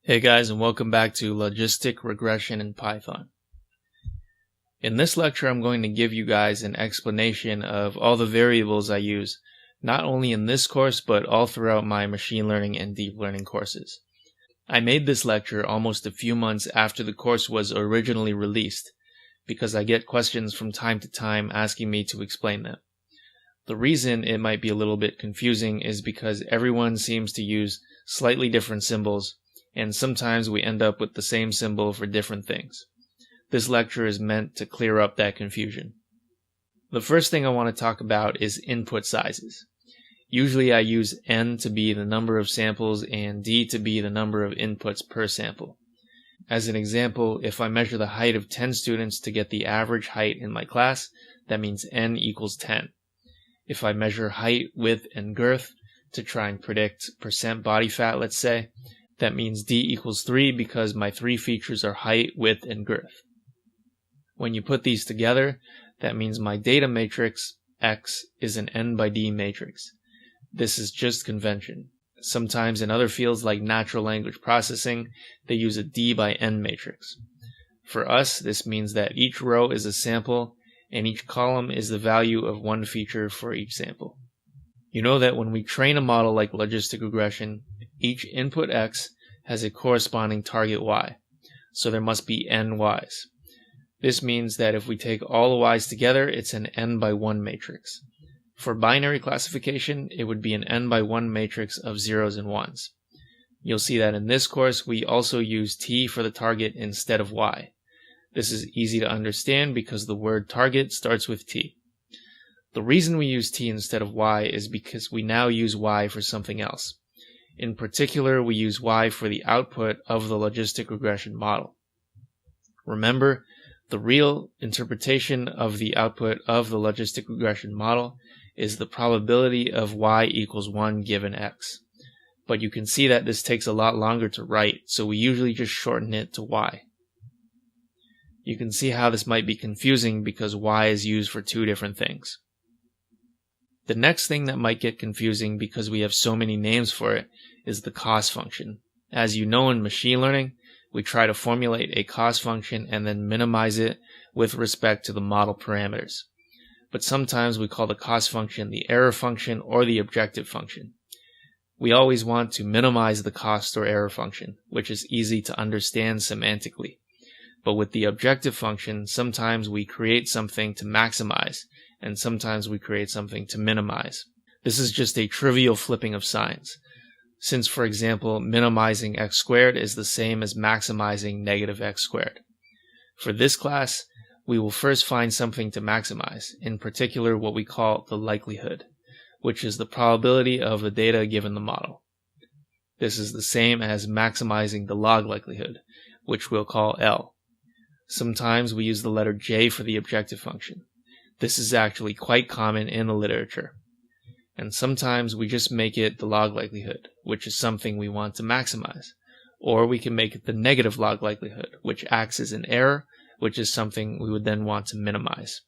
Hey guys, and welcome back to Logistic Regression in Python. In this lecture, I'm going to give you guys an explanation of all the variables I use, not only in this course, but all throughout my machine learning and deep learning courses. I made this lecture almost a few months after the course was originally released, because I get questions from time to time asking me to explain them. The reason it might be a little bit confusing is because everyone seems to use slightly different symbols, and sometimes we end up with the same symbol for different things. This lecture is meant to clear up that confusion. The first thing I want to talk about is input sizes. Usually I use n to be the number of samples and d to be the number of inputs per sample. As an example, if I measure the height of 10 students to get the average height in my class, that means n equals 10. If I measure height, width, and girth to try and predict percent body fat, let's say, that means d equals 3 because my three features are height, width, and girth. When you put these together, that means my data matrix, X, is an n by d matrix. This is just convention. Sometimes in other fields like natural language processing, they use a d by n matrix. For us, this means that each row is a sample, and each column is the value of one feature for each sample. You know that when we train a model like logistic regression, each input X has a corresponding target Y, so there must be n Ys. This means that if we take all the Ys together, it's an n by 1 matrix. For binary classification, it would be an n by 1 matrix of zeros and ones. You'll see that in this course, we also use T for the target instead of Y. This is easy to understand because the word target starts with T. The reason we use T instead of Y is because we now use Y for something else. In particular, we use Y for the output of the logistic regression model. Remember, the real interpretation of the output of the logistic regression model is the probability of Y equals 1 given X. But you can see that this takes a lot longer to write, so we usually just shorten it to Y. You can see how this might be confusing because Y is used for two different things. The next thing that might get confusing because we have so many names for it is the cost function. As you know in machine learning, we try to formulate a cost function and then minimize it with respect to the model parameters. But sometimes we call the cost function the error function or the objective function. We always want to minimize the cost or error function, which is easy to understand semantically. But with the objective function, sometimes we create something to maximize, and sometimes we create something to minimize. This is just a trivial flipping of signs. Since, for example, minimizing x squared is the same as maximizing negative x squared. For this class, we will first find something to maximize, in particular what we call the likelihood, which is the probability of the data given the model. This is the same as maximizing the log likelihood, which we'll call L. Sometimes we use the letter J for the objective function. This is actually quite common in the literature. And sometimes we just make it the log likelihood, which is something we want to maximize. Or we can make it the negative log likelihood, which acts as an error, which is something we would then want to minimize.